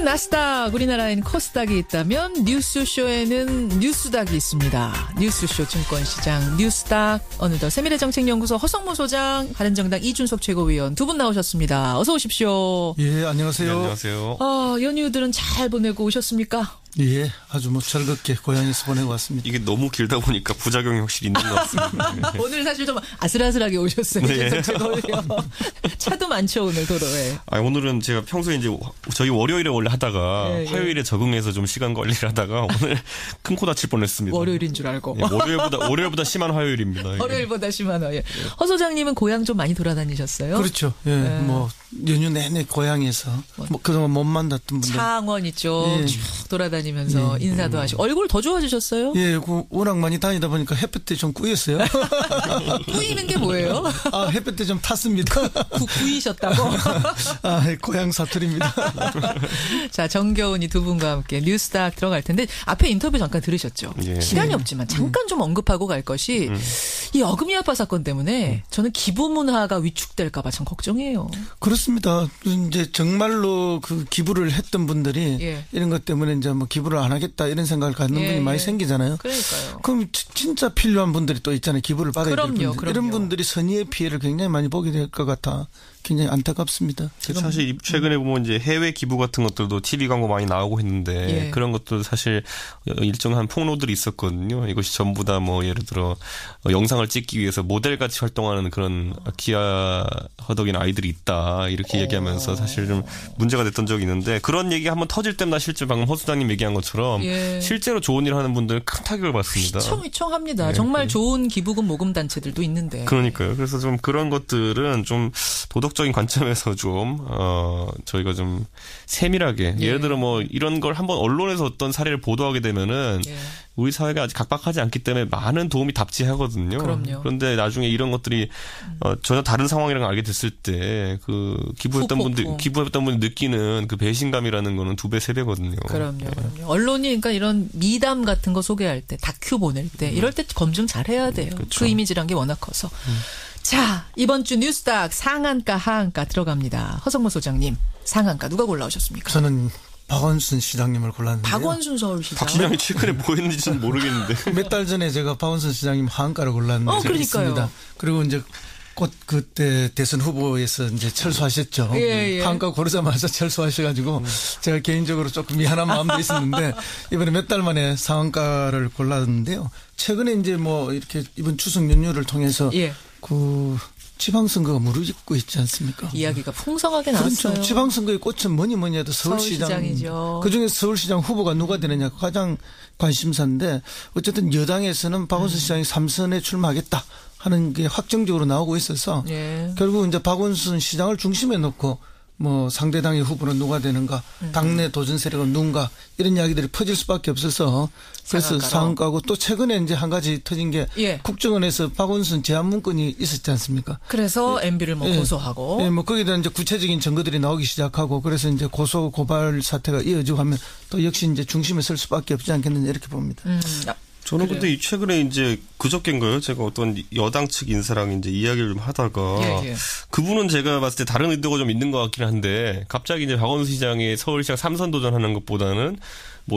나스닥, 우리나라에는 코스닥이 있다면 뉴스쇼에는 뉴스닥이 있습니다. 뉴스쇼 증권시장 뉴스닥, 어느덧 세미래정책연구소 허성모 소장, 바른정당 이준석 최고위원 두 분 나오셨습니다. 어서 오십시오. 예, 안녕하세요. 네, 안녕하세요. 연휴들은 잘 보내고 오셨습니까? 예, 아주 즐겁게 고향에서 보내고 왔습니다. 이게 너무 길다 보니까 부작용이 확실히 있는 것 같습니다. 오늘 사실 좀 아슬아슬하게 오셨어요. 네. 차도 많죠, 오늘 도로에. 오늘은 제가 평소에 이제 저희 월요일에 원래 하다가 예, 예. 화요일에 적응해서 좀 시간 관리를 하다가 오늘 큰 코 다칠 뻔했습니다. 월요일인 줄 알고. 예, 월요일보다 심한 화요일입니다. 예. 월요일보다 심한 화요일. 허 소장님은 고향 좀 많이 돌아다니셨어요? 그렇죠. 예, 네. 연휴 내내 고향에서 그동안 못 만났던 분들. 창원 있죠. 예. 쭉 돌아다니면서 인사도 하시고. 얼굴 더 좋아지셨어요? 예, 워낙 많이 다니다 보니까 햇볕에 좀 꾸였어요. 꾸이는 게 뭐예요? 햇볕에 좀 탔습니다. 꾸이셨다고? 고향 사투리입니다. 자, 정겨운이 두 분과 함께 뉴스닥 들어갈 텐데 앞에 인터뷰 잠깐 들으셨죠? 예. 시간이 없지만 잠깐 좀 언급하고 갈 것이 이 어금니 아빠 사건 때문에 저는 기부문화가 위축될까 봐 참 걱정이에요. 그렇습니다. 이제 정말로 그 기부를 했던 분들이 예. 이런 것 때문에 이제 기부를 안 하겠다 이런 생각을 갖는 분이 많이 생기잖아요. 그러니까요. 그럼 진짜 필요한 분들이 또 있잖아요. 기부를 받아야 될 분들. 그럼요. 이런 분들이 선의의 피해를 굉장히 많이 보게 될 것 같아 굉장히 안타깝습니다. 사실 최근에 보면 이제 해외 기부 같은 것들도 TV 광고 많이 나오고 했는데 예. 그런 것도 사실 일정한 폭로들이 있었거든요. 이것이 전부 다 예를 들어 영상을 찍기 위해서 모델같이 활동하는 그런 기아 허덕인 아이들이 있다 이렇게 얘기하면서 사실 좀 문제가 됐던 적이 있는데 그런 얘기 한번 터질 때마다 실제 방금 허 수장님 얘기한 것처럼 예. 실제로 좋은 일 하는 분들은 큰 타격을 받습니다. 휘청휘청합니다. 네, 정말 좋은 기부금 모금 단체들도 있는데. 그러니까요. 그래서 좀 그런 것들은 좀 도덕적인 관점에서 좀 저희가 좀 세밀하게 예. 예를 들어 이런 걸 한번 언론에서 어떤 사례를 보도하게 되면은 예. 우리 사회가 아직 각박하지 않기 때문에 많은 도움이 답지하거든요. 그럼요. 그런데 나중에 이런 것들이 전혀 다른 상황이라는 걸 알게 됐을 때 그 기부했던 분들 느끼는 그 배신감이라는 거는 2배, 3배거든요. 그럼요. 언론이 그러니까 이런 미담 같은 거 소개할 때, 다큐 보낼 때, 이럴 때 검증 잘 해야 돼요. 그렇죠. 그 이미지란 게 워낙 커서. 자, 이번 주 뉴스닥 상한가, 하한가 들어갑니다. 허성모 소장님, 상한가 누가 골라오셨습니까? 저는 박원순 시장님을 골랐는데요. 박원순 서울시장. 박 시장이 최근에 뭐 했는지는 모르겠는데. 몇 달 전에 제가 박원순 시장님 하한가를 골랐는데 그러니까요. 그리고 이제 곧 그때 대선 후보에서 이제 철수하셨죠. 예. 하한가 고르자마자 철수하셔가지고 제가 개인적으로 조금 미안한 마음도 있었는데 이번에 몇 달 만에 상한가를 골랐는데요. 최근에 이제 이렇게 이번 추석 연휴를 통해서 예. 그 지방선거가 무르익고 있지 않습니까? 이야기가 풍성하게 나왔어요. 그렇죠. 지방선거의 꽃은 뭐니 해도 서울시장이죠. 그중에 서울시장 후보가 누가 되느냐가 가장 관심사인데 어쨌든 여당에서는 박원순 시장이 3선에 출마하겠다 하는 게 확정적으로 나오고 있어서 예. 결국 이제 박원순 시장을 중심에 놓고 상대당의 후보는 누가 되는가, 당내 도전 세력은 누군가 이런 이야기들이 퍼질 수밖에 없어서 그래서 상한가고 또 최근에 이제 한 가지 터진 게 예. 국정원에서 박원순 제한 문건이 있었지 않습니까? 그래서 MB를 고소하고. 예, 거기에 대한 이제 구체적인 증거들이 나오기 시작하고 그래서 이제 고소 고발 사태가 이어지고 하면 또 역시 이제 중심에 설 수밖에 없지 않겠느냐 이렇게 봅니다. 저는 근데 최근에 이제 그저께인가요? 제가 어떤 여당 측 인사랑 이제 이야기를 좀 하다가 예. 그분은 제가 봤을 때 다른 의도가 좀 있는 것 같긴 한데 갑자기 이제 박원순 시장이 서울시장 3선 도전하는 것보다는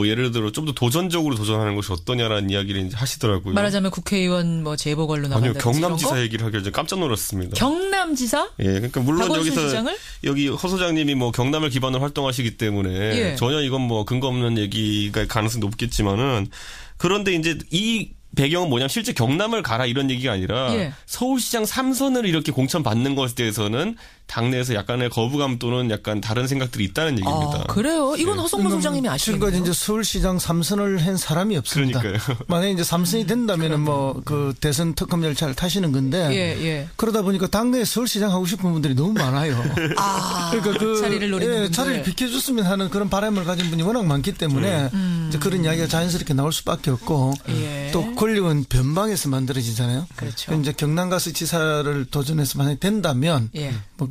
예를 들어 좀 더 도전적으로 도전하는 것이 어떠냐라는 이야기를 이제 하시더라고요. 말하자면 국회의원 제보걸로 나간다. 아니요, 경남지사 얘기를 하길래 깜짝 놀랐습니다. 경남지사? 예, 그러니까 물론 여기서 시장을? 여기 허 소장님이 경남을 기반으로 활동하시기 때문에 예. 전혀 이건 근거 없는 얘기가 가능성이 높겠지만은 그런데 이제 이 배경은 뭐냐면 실제 경남을 가라 이런 얘기가 아니라 예. 서울시장 3선을 이렇게 공천받는 것에 대해서는 당내에서 약간의 거부감 또는 약간 다른 생각들이 있다는 얘기입니다. 그래요? 이건 허성모 소장님이 아시겠네요. 지금까지 이제 서울시장 3선을 한 사람이 없습니다. 그러니까요. 만약에 이제 3선이 된다면은 그 대선 특검 열차를 타시는 건데 예. 그러다 보니까 당내에 서울시장 하고 싶은 분들이 너무 많아요. 그러니까 그 자리를 노리는 분들. 자리를 비켜줬으면 하는 그런 바람을 가진 분이 워낙 많기 때문에 이제 그런 이야기가 자연스럽게 나올 수밖에 없고 또 권력은 변방에서 만들어지잖아요. 그렇죠. 이제 경남 가서 지사를 도전해서 만약에 된다면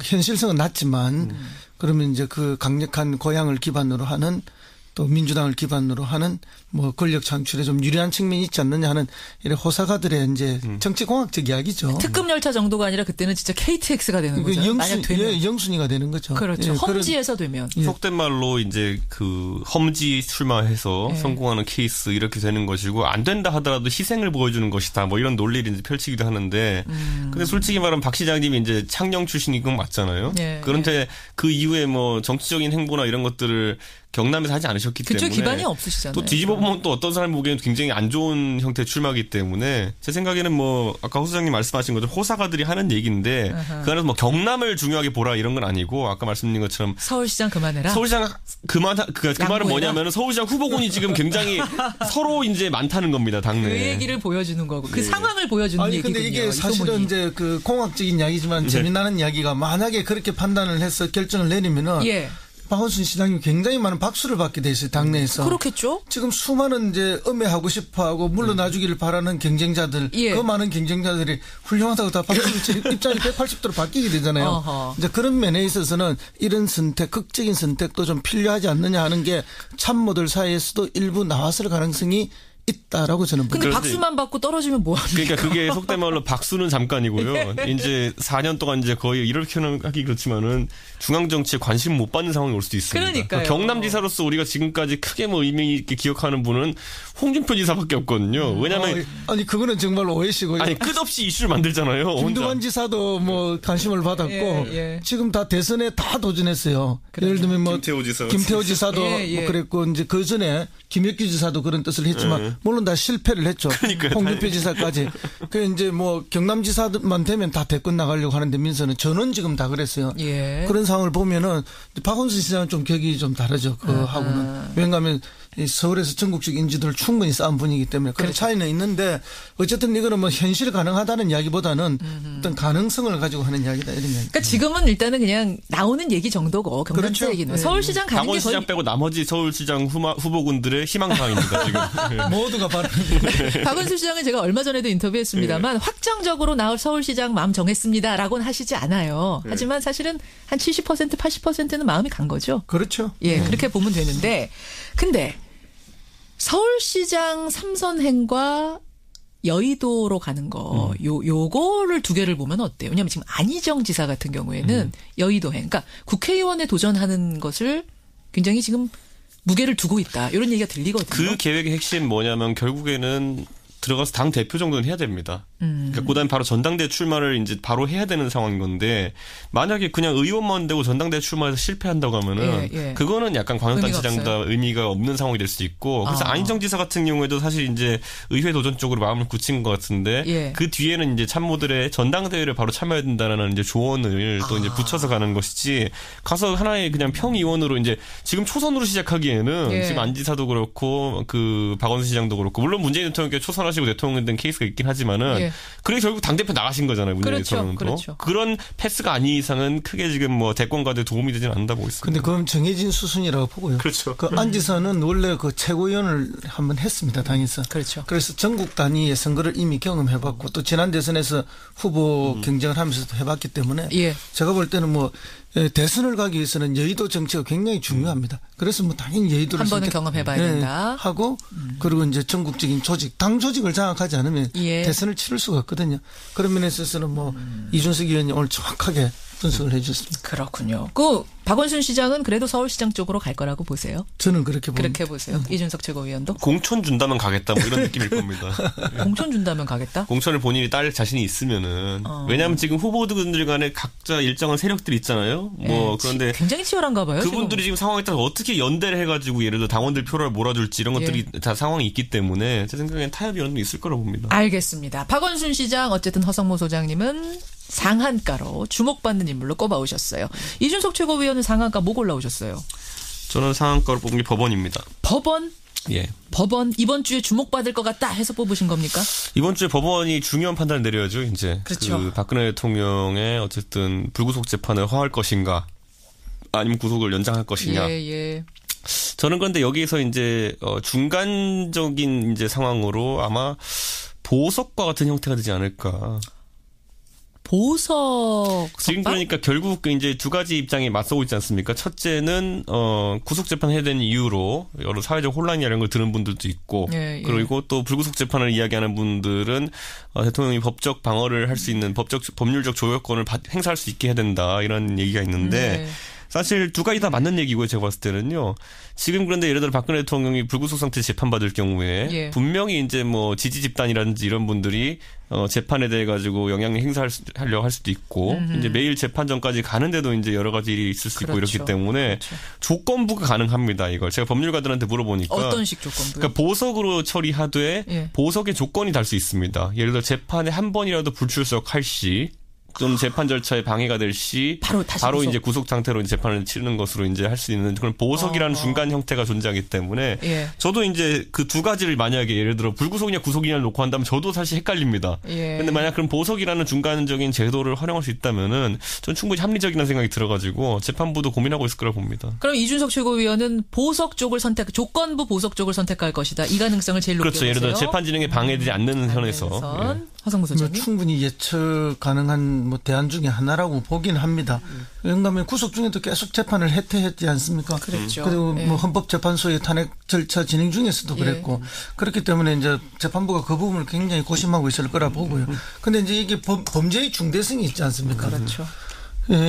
현실성은 낮지만 그러면 이제 그 강력한 고향을 기반으로 하는 또 민주당을 기반으로 하는 뭐 권력 창출에 좀 유리한 측면이 있지 않느냐 하는 이런 호사가들의 이제 정치공학적 이야기죠. 특급 열차 정도가 아니라 그때는 진짜 KTX가 되는 거죠. 만약 되면 영순위가 되는 거죠. 그렇죠. 험지에서 되면. 속된 말로 이제 그 험지 출마해서 성공하는 케이스 이렇게 되는 것이고 안 된다 하더라도 희생을 보여주는 것이다. 뭐 이런 논리를 이제 펼치기도 하는데 근데 솔직히 말하면 박 시장님이 이제 창녕 출신인 건 맞잖아요. 그런데 그 이후에 뭐 정치적인 행보나 이런 것들을 경남에서 하지 않으셨기 때문에 그쪽 기반이 없으시잖아요. 또 뒤집어 보면 또 어떤 사람 보기에는 굉장히 안 좋은 형태의 출마이기 때문에 제 생각에는 뭐 아까 호 소장님 말씀하신 것처럼 호사가들이 하는 얘기인데 그 안에서 뭐 경남을 중요하게 보라 이런 건 아니고 아까 말씀드린 것처럼 서울시장 그만해라. 서울시장 그 말은 뭐냐면 서울시장 후보군이 지금 굉장히 서로 이제 많다는 겁니다. 당내. 그 얘기를 보여주는 거고 그 상황을 보여주는 얘기군요. 근데 이게 사실은 이제 그 공학적인 이야기지만 재미나는 이야기가 만약에 그렇게 판단을 해서 결정을 내리면은 박원순 시장이 굉장히 많은 박수를 받게 돼 있어요. 당내에서. 그렇겠죠. 지금 수많은 이제 음해하고 싶어하고 물러나주기를 바라는 경쟁자들 그 많은 경쟁자들이 훌륭하다고 다 박수 입장이 180도로 바뀌게 되잖아요. 이제 그런 면에 있어서는 이런 선택 극적인 선택도 좀 필요하지 않느냐 하는 게 참모들 사이에서도 일부 나왔을 가능성이 있다라고 저는 봅니다. 근데 박수만 받고 떨어지면 뭐합니까? 그러니까 그게 속된 말로 박수는 잠깐이고요. 이제 4년 동안 이제 거의 이렇게 하기 그렇지만은 중앙 정치에 관심 못 받는 상황이 올 수도 있습니다. 그러니까요. 경남지사로서 우리가 지금까지 크게 뭐 의미 있게 기억하는 분은 홍준표 지사밖에 없거든요. 왜냐하면 아니 그거는 정말 오해시고요. 아니 끝없이 이슈를 만들잖아요. 김두관 지사도 뭐 관심을 받았고 지금 다 대선에 다 도전했어요. 그렇죠. 예를 들면 뭐 김태호 지사도 뭐 그랬고 이제 그 전에 김혁규 지사도 그런 뜻을 했지만 물론 다 실패를 했죠. 그러니까요. 홍준표 지사까지. 그 이제 뭐 경남지사만 되면 다 대권 나가려고 하는데 민서는 저는 지금 다 그랬어요. 그런 상황을 보면은 박원순 시장은 좀 격이 좀 다르죠. 그하고는. 왜냐하면 서울에서 전국적 인지도를 충분히 쌓은 분이기 때문에 그런 차이는 있는데 어쨌든 이거는 뭐 현실 가능하다는 이야기보다는 어떤 가능성을 가지고 하는 이야기다 이런 이야기. 그러니까 지금은 일단은 그냥 나오는 얘기 정도고 경남지사 얘기는 서울시장 가는 게 거의 강원시장 빼고 나머지 서울시장 후보군들의 희망사항입니다. 지금 모두가 바로. 박원순 시장은 제가 얼마 전에도 인터뷰했습니다만 확정적으로 나올 서울시장 마음 정했습니다라고는 하시지 않아요. 하지만 사실은 한 70% 80%는 마음이 간 거죠. 그렇죠. 그렇게 보면 되는데 근데 서울시장 3선행과 여의도로 가는 거, 요거를 두 개를 보면 어때요? 왜냐하면 지금 안희정 지사 같은 경우에는 여의도행, 그러니까 국회의원에 도전하는 것을 굉장히 지금 무게를 두고 있다. 이런 얘기가 들리거든요. 그 계획의 핵심 뭐냐면 결국에는 들어가서 당 대표 정도는 해야 됩니다. 그러니까 그다음에 바로 전당대 출마를 이제 바로 해야 되는 상황인 건데 만약에 그냥 의원만 되고 전당대 출마해서 실패한다고 하면은 그거는 약간 광역단체장보다 의미가 없는 상황이 될 수 있고 그래서 안희정 지사 같은 경우에도 사실 이제 의회 도전 쪽으로 마음을 굳힌 것 같은데 그 뒤에는 이제 참모들의 전당대회를 바로 참여해야 된다는 이제 조언을 또 이제 붙여서 가는 것이지 가서 하나의 그냥 평의원으로 이제 지금 초선으로 시작하기에는 지금 안 지사도 그렇고 그 박원순 시장도 그렇고 물론 문재인 대통령께 초선하시고 대통령 된 케이스가 있긴 하지만은 그래 결국 당대표 나가신 거잖아요. 문재인 대통령도. 그렇죠. 그런 패스가 아닌 이상은 크게 지금 뭐 대권과도 도움이 되지는 않는다고 보고 있습니다. 근데 그건 정해진 수순이라고 보고요. 그렇죠. 그 안 지사는 원래 그 최고위원을 한번 했습니다. 당에서. 그렇죠. 그래서 전국 단위의 선거를 이미 경험해봤고 또 지난 대선에서 후보 경쟁을 하면서도 해봤기 때문에 제가 볼 때는 뭐 대선을 가기 위해서는 여의도 정치가 굉장히 중요합니다. 그래서 뭐 당연히 여의도를 한 번은 경험해봐야 된다. 하고 그리고 이제 전국적인 조직, 당 조직을 장악하지 않으면 대선을 치를 수가 없거든요. 그런 면에 있어서는 뭐 이준석 의원이 오늘 정확하게 분석을 해주셨습니다. 그렇군요. 그 박원순 시장은 그래도 서울시장 쪽으로 갈 거라고 보세요? 저는 그렇게 봅니다. 그렇게 보세요. 이준석 최고위원도? 공천 준다면 가겠다 뭐 이런 느낌일 겁니다. 공천 준다면 가겠다? 공천을 본인이 딸 자신이 있으면은 왜냐하면 지금 후보들 간에 각자 일정한 세력들이 있잖아요. 뭐 그런데 굉장히 치열한가 봐요. 그분들이 지금 상황에 따라서 어떻게 연대를 해가지고 예를 들어 당원들 표를 몰아줄지 이런 것들이 다 상황이 있기 때문에 제 생각엔 타협이 어느 정도 있을 거라고 봅니다. 알겠습니다. 박원순 시장 어쨌든 허성모 소장님은 상한가로 주목받는 인물로 꼽아오셨어요. 이준석 최고위원은 상한가 뭐 골라오셨어요? 저는 상한가로 뽑은 게 법원입니다. 법원? 예. 법원 이번 주에 주목받을 것 같다 해서 뽑으신 겁니까? 이번 주에 법원이 중요한 판단을 내려야죠. 이제 그렇죠. 그 박근혜 대통령의 어쨌든 불구속 재판을 허할 것인가, 아니면 구속을 연장할 것이냐. 저는 그런데 여기에서 이제 중간적인 이제 상황으로 아마 보석과 같은 형태가 되지 않을까. 보석 지금 그러니까 결국 이제 두 가지 입장이 맞서고 있지 않습니까? 첫째는 구속 재판해야 되는 이유로 여러 사회적 혼란이 이런 걸 들은 분들도 있고, 예. 그리고 또 불구속 재판을 이야기하는 분들은 대통령이 법적 방어를 할 수 있는 법률적 조여권을 행사할 수 있게 해야 된다 이런 얘기가 있는데. 사실 두 가지 다 맞는 얘기고요. 제가 봤을 때는요. 지금 그런데 예를 들어 박근혜 대통령이 불구속 상태 재판받을 경우에 분명히 이제 뭐 지지 집단이라든지 이런 분들이 재판에 대해 가지고 영향력 행사하려고 할 수도 있고 이제 매일 재판 전까지 가는데도 이제 여러 가지 일이 있을 수 있고 이렇기 때문에 조건부가 가능합니다. 이걸 제가 법률가들한테 물어보니까 어떤 식 조건부? 그러니까 보석으로 처리하되 보석의 조건이 달 수 있습니다. 예를 들어 재판에 한 번이라도 불출석할 시 좀 재판 절차에 방해가 될 시 바로 이제 구속 상태로 재판을 치르는 것으로 이제 할 수 있는 그런 보석이라는 중간 형태가 존재하기 때문에 저도 이제 그 두 가지를 만약에 예를 들어 불구속이냐 구속이냐를 놓고 한다면 저도 사실 헷갈립니다. 근데 만약 그런 보석이라는 중간적인 제도를 활용할 수 있다면은 전 충분히 합리적이라는 생각이 들어가지고 재판부도 고민하고 있을 거라 봅니다. 그럼 이준석 최고위원은 보석 쪽을 조건부 보석 쪽을 선택할 것이다. 이 가능성을 제일 높게 보세요. 그렇죠. 예를 들어 재판 진행에 방해되지 않는 선에서. 허성무 소장님. 충분히 예측 가능한 뭐 대안 중에 하나라고 보긴 합니다. 왜냐하면 구속 중에도 계속 재판을 해태했지 않습니까? 그렇죠. 그리고 뭐 헌법재판소의 탄핵 절차 진행 중에서도 그랬고 그렇기 때문에 이제 재판부가 그 부분을 굉장히 고심하고 있을 거라 보고요. 근데 이제 이게 범죄의 중대성이 있지 않습니까? 그렇죠.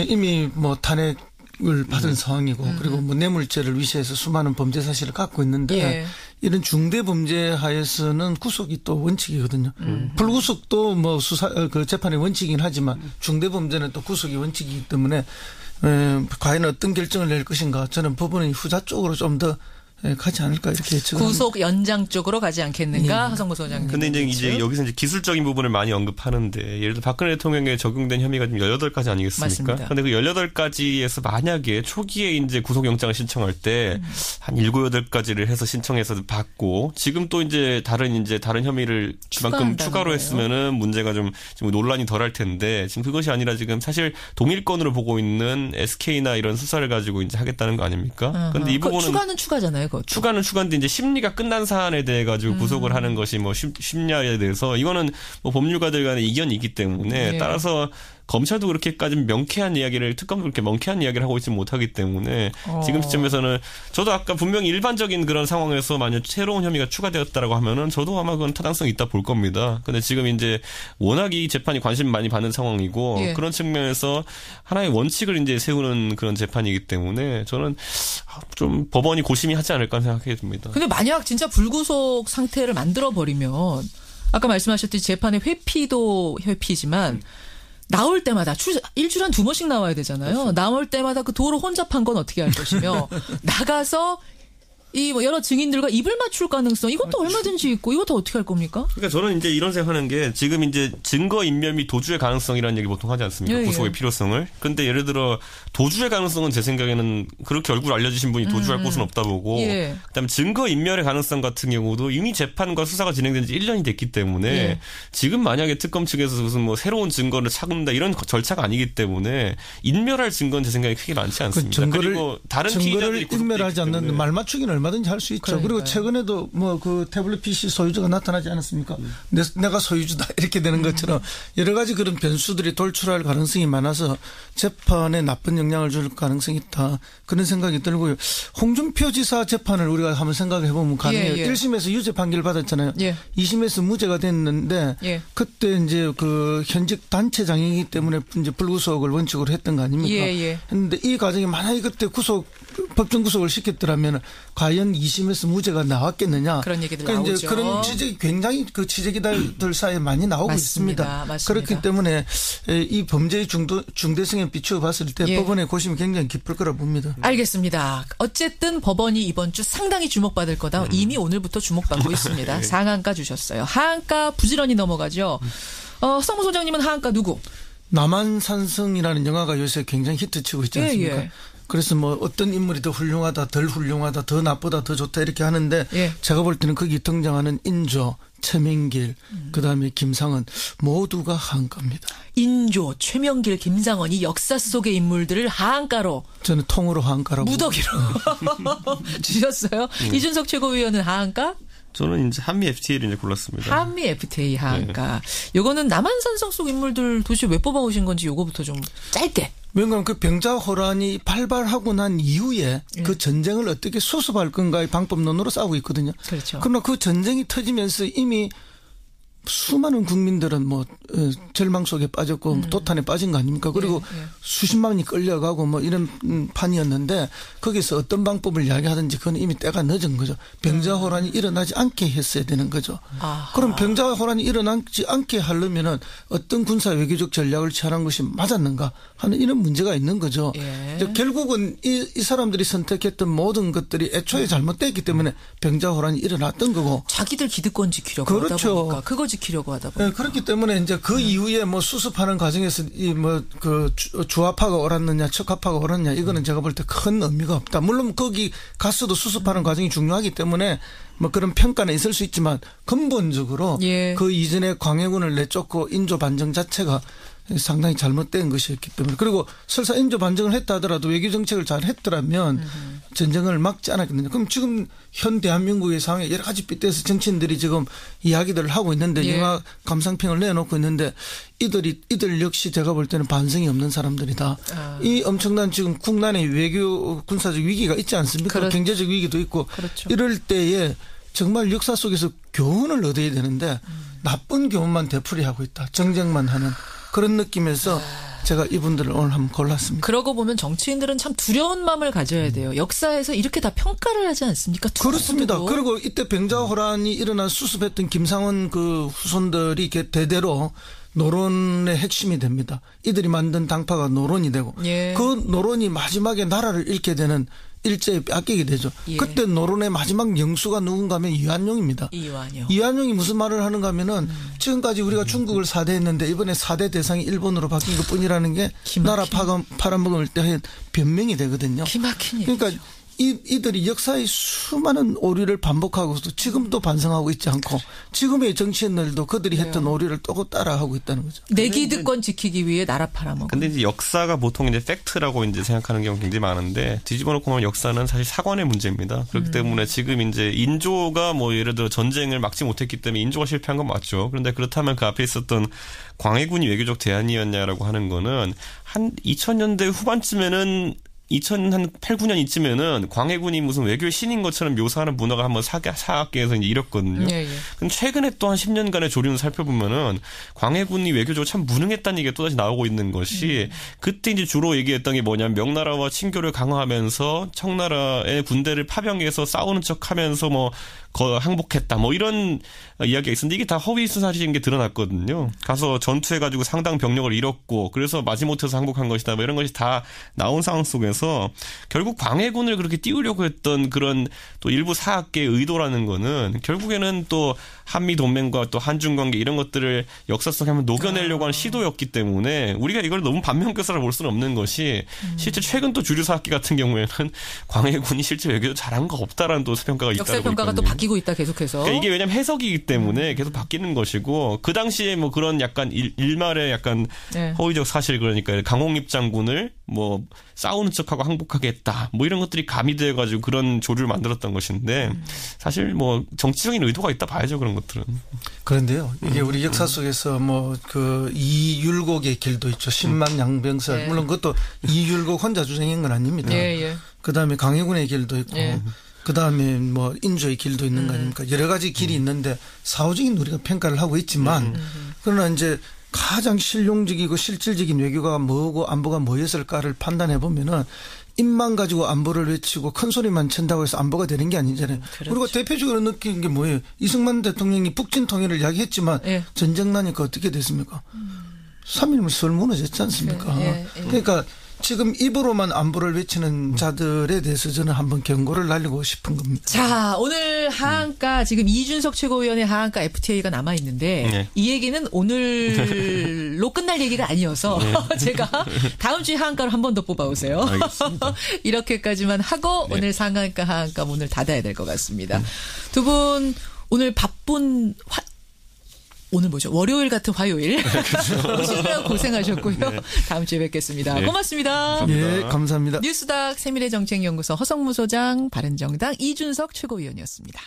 이미 뭐 탄핵을 받은 상황이고 그리고 뭐 뇌물죄를 위시해서 수많은 범죄 사실을 갖고 있는데 이런 중대 범죄 하에서는 구속이 또 원칙이거든요. 불구속도 뭐 그 재판의 원칙이긴 하지만 중대 범죄는 또 구속이 원칙이기 때문에 과연 어떤 결정을 낼 것인가 저는 법원의 후자 쪽으로 좀 더 가지 않을까 이렇게 예측을 구속 연장 쪽으로 가지 않겠는가 허성무 소장님. 근데 이제 여기서 이제 기술적인 부분을 많이 언급하는데 예를 들어 박근혜 대통령에 적용된 혐의가 지금 18가지 아니겠습니까? 맞습니다. 근데 그 18가지에서 만약에 초기에 이제 구속영장을 신청할 때 한 7, 8가지를 해서 신청해서 받고 지금 또 이제 다른 혐의를 그만큼 추가로 했으면은 문제가 좀 지금 논란이 덜할 텐데 지금 그것이 아니라 지금 사실 동일권으로 보고 있는 SK나 이런 수사를 가지고 이제 하겠다는 거 아닙니까? 근데 이 부분은 추가는 추가잖아요. 추가는 추가인데 이제 심리가 끝난 사안에 대해 가지고 구속을 하는 것이 뭐 쉽냐에 대해서 이거는 뭐 법률가들 간의 이견이 있기 때문에 따라서 검찰도 그렇게까지 명쾌한 이야기를 특검도 그렇게 명쾌한 이야기를 하고 있지 못하기 때문에 지금 시점에서는 저도 아까 분명히 일반적인 그런 상황에서 만약 새로운 혐의가 추가되었다라고 하면은 저도 아마 그건 타당성이 있다 볼 겁니다. 근데 지금 이제 워낙 이 재판이 관심 많이 받는 상황이고 그런 측면에서 하나의 원칙을 이제 세우는 그런 재판이기 때문에 저는 좀 법원이 고심이 하지 않을까 생각하게 됩니다. 근데 만약 진짜 불구속 상태를 만들어 버리면 아까 말씀하셨듯이 재판의 회피도 회피지만 나올 때마다 일주일에 한 2번씩 나와야 되잖아요. 그렇죠. 나올 때마다 그 도로 혼잡한 건 어떻게 할 것이며 나가서 이 뭐 여러 증인들과 입을 맞출 가능성 이것도 얼마든지 있고 이것도 어떻게 할 겁니까? 그러니까 저는 이제 이런 생각하는 게 지금 이제 증거 인멸 및 도주의 가능성이라는 얘기 보통 하지 않습니까? 구속의 필요성을. 근데 예를 들어 도주의 가능성은 제 생각에는 그렇게 얼굴 알려주신 분이 도주할 곳은 없다 보고 그다음에 증거 인멸의 가능성 같은 경우도 이미 재판과 수사가 진행된 지 1년이 됐기 때문에 지금 만약에 특검 측에서 무슨 뭐 새로운 증거를 찾는다 이런 절차가 아니기 때문에 인멸할 증거는 제 생각에 크게 많지 않습니다. 그리고 다른 증거를 인멸하지 않는 말 맞추기는 얼마든지 할 수 있죠. 그러니까요. 그리고 최근에도 뭐 그 태블릿 PC 소유주가 나타나지 않았습니까? 내가 소유주다 이렇게 되는 것처럼 여러 가지 그런 변수들이 돌출할 가능성이 많아서 재판에 나쁜 영향을 줄 가능성이 있다. 그런 생각이 들고요. 홍준표 지사 재판을 우리가 한번 생각해 보면 가능해요. 1심에서 유죄 판결을 받았잖아요. 2심에서 무죄가 됐는데 그때 이제 그 현직 단체장이기 때문에 이제 불구속을 원칙으로 했던 거 아닙니까? 했는데 이 과정이 만약에 그때 법정 구속을 시켰더라면 과연 2심에서 무죄가 나왔겠느냐. 그런 얘기들 그러니까 나오죠. 이제 그런 지적이 굉장히 그 지적이들 사이에 많이 나오고 있습니다. 맞습니다. 그렇기 때문에 이 범죄의 중대성에 비추어 봤을 때 법원의 고심이 굉장히 깊을 거라 봅니다. 알겠습니다. 어쨌든 법원이 이번 주 상당히 주목받을 거다. 이미 오늘부터 주목받고 있습니다. 상한가 주셨어요. 하한가 부지런히 넘어가죠. 허성무 소장님은 하한가 누구? 남한산성이라는 영화가 요새 굉장히 히트치고 있지 않습니까? 그래서 뭐 어떤 인물이 더 훌륭하다, 덜 훌륭하다, 더 나쁘다, 더 좋다 이렇게 하는데 제가 볼 때는 거기 등장하는 인조, 최명길, 그다음에 김상은 모두가 하한가입니다. 인조, 최명길, 김상원이 역사 속의 인물들을 하한가로. 저는 통으로 하한가라고. 무더기로 주셨어요. 이준석 최고위원은 하한가? 저는 이제 한미 FTA를 이제 골랐습니다. 한미 FTA 하한가. 요거는 남한산성 속 인물들 도대체 왜 뽑아오신 건지 요거부터 좀 짧게. 왜냐하면 그 병자호란이 발발하고 난 이후에 그 전쟁을 어떻게 수습할 건가의 방법론으로 싸우고 있거든요. 그렇죠. 그러나 그 전쟁이 터지면서 이미 수많은 국민들은 뭐 절망 속에 빠졌고 도탄에 빠진 거 아닙니까? 그리고 수십만이 끌려가고 뭐 이런 판이었는데 거기서 어떤 방법을 이야기하든지 그건 이미 때가 늦은 거죠. 병자호란이 일어나지 않게 했어야 되는 거죠. 아하. 그럼 병자호란이 일어나지 않게 하려면은 어떤 군사 외교적 전략을 취하는 것이 맞았는가 하는 이런 문제가 있는 거죠. 예. 결국은 이 사람들이 선택했던 모든 것들이 애초에 잘못됐기 때문에 병자호란이 일어났던 거고. 자기들 기득권 지키려고 그렇죠. 하다 보니까 그거 지키려고 하다 보니까. 네, 그렇기 때문에 이제 그 이후에 뭐 수습하는 과정에서 이 뭐 그 주화파가 옳았느냐 적화파가 옳았느냐 이거는 제가 볼 때 큰 의미가 없다. 물론 거기 가서도 수습하는 과정이 중요하기 때문에 뭐 그런 평가는 있을 수 있지만 근본적으로 그 이전에 광해군을 내쫓고 인조 반정 자체가 상당히 잘못된 것이었기 때문에 그리고 설사 인조 반정을 했다 하더라도 외교 정책을 잘 했더라면 전쟁을 막지 않았거든요. 그럼 지금 현 대한민국의 상황에 여러 가지 빗대서 정치인들이 지금 이야기들을 하고 있는데 영화 감상평을 내놓고 있는데 이들 역시 제가 볼 때는 반성이 없는 사람들이다. 이 엄청난 지금 국난의 외교 군사적 위기가 있지 않습니까? 경제적 위기도 있고 이럴 때에 정말 역사 속에서 교훈을 얻어야 되는데 나쁜 교훈만 되풀이하고 있다. 정쟁만 하는. 그런 느낌에서 제가 이분들을 오늘 한번 골랐습니다. 그러고 보면 정치인들은 참 두려운 마음을 가져야 돼요. 역사에서 이렇게 다 평가를 하지 않습니까? 그렇습니다. 그리고 이때 병자호란이 일어나 수습했던 김상원 그 후손들이 대대로 노론의 핵심이 됩니다. 이들이 만든 당파가 노론이 되고 그 노론이 마지막에 나라를 잃게 되는 일제에 뺏기게 되죠. 그때 노론의 마지막 영수가 누군가 하면 이완용입니다. 이완용이 무슨 말을 하는가 하면은 지금까지 우리가 중국을 4대 했는데 이번에 4대 대상이 일본으로 바뀐 것뿐이라는 게 나라 팔아먹을 때 한 변명이 되거든요. 그러니까 이들이 역사의 수많은 오류를 반복하고도 지금도 반성하고 있지 않고 지금의 정치인들도 그들이 했던 오류를 또 따라하고 있다는 거죠. 내 기득권 지키기 위해 나라 팔아먹고. 근데 이제 역사가 보통 이제 팩트라고 이제 생각하는 경우가 굉장히 많은데 뒤집어 놓고 보면 역사는 사실 사관의 문제입니다. 그렇기 때문에 지금 이제 인조가 뭐 예를 들어 전쟁을 막지 못했기 때문에 인조가 실패한 건 맞죠. 그런데 그렇다면 그 앞에 있었던 광해군이 외교적 대안이었냐라고 하는 거는 한 2000년대 후반쯤에는 2008, 9년 이쯤에는 광해군이 무슨 외교의 신인 것처럼 묘사하는 문화가 한번 사학계에서 이제 이뤘거든요. 근데 최근에 또 한 10년간의 조류를 살펴보면은 광해군이 외교적으로 참 무능했다는 얘기가 또다시 나오고 있는 것이 그때 이제 주로 얘기했던 게 뭐냐면 명나라와 친교를 강화하면서 청나라의 군대를 파병해서 싸우는 척 하면서 뭐 항복했다. 뭐 이런 이야기가 있었는데 이게 다 허위 사실인 게 드러났거든요. 가서 전투해가지고 상당 병력을 잃었고 그래서 마지못해서 항복한 것이다. 뭐 이런 것이 다 나온 상황 속에서 결국 광해군을 그렇게 띄우려고 했던 그런 또 일부 사학계의 의도라는 거는 결국에는 또 한미 동맹과 또 한중 관계 이런 것들을 역사 속에 한번 녹여내려고 하는 시도였기 때문에 우리가 이걸 너무 반면교사를 볼 수는 없는 것이 실제 최근 또 주류 사학계 같은 경우에는 광해군이 실제 외교도 잘한 거 없다라는 또 평가가 있다고 역사 평가가 또 바뀌고 있다 계속해서. 그러니까 이게 왜냐면 해석이기 때문에 계속 바뀌는 것이고 그 당시에 뭐 그런 약간 일말의 약간 허위적 사실 그러니까 강홍립 장군을 뭐 싸우는 척하고 항복하게 했다. 뭐 이런 것들이 가미돼가지고 그런 조류를 만들었던 것인데 사실 뭐 정치적인 의도가 있다 봐야죠 그런 것들은. 그런데요. 이게 우리 역사 속에서 뭐 그 이율곡의 길도 있죠. 10만 양병설. 물론 그것도 이율곡 혼자 주장한 건 아닙니다. 그다음에 강해군의 길도 있고. 그다음에 뭐 인조의 길도 있는 거 아닙니까? 여러 가지 길이 있는데 사후적인 우리가 평가를 하고 있지만 그러나 이제 가장 실용적이고 실질적인 외교가 뭐고 안보가 뭐였을까를 판단해 보면은 입만 가지고 안보를 외치고 큰 소리만 친다고 해서 안보가 되는 게 아니잖아요. 우리가 대표적으로 느낀 게 뭐예요? 이승만 대통령이 북진 통일을 이야기했지만 전쟁 나니까 어떻게 됐습니까? 3.1물 설 무너졌지 않습니까? 그러니까 지금 입으로만 안보를 외치는 자들에 대해서 저는 한번 경고를 날리고 싶은 겁니다. 자, 오늘 하한가 지금 이준석 최고위원의 하한가 FTA가 남아 있는데 이 얘기는 오늘로 끝날 얘기가 아니어서 제가 다음 주에 하한가를 한 번 더 뽑아오세요. 알겠습니다. 이렇게까지만 하고 오늘 상한가 하한가 문을 닫아야 될 것 같습니다. 두 분 오늘 바쁜 오늘 뭐죠? 월요일 같은 화요일. 오시느라 고생하셨고요. 다음 주에 뵙겠습니다. 고맙습니다. 감사합니다. 예, 감사합니다. 뉴스닥 세밀의 정책연구소 허성무 소장, 바른정당 이준석 최고위원이었습니다.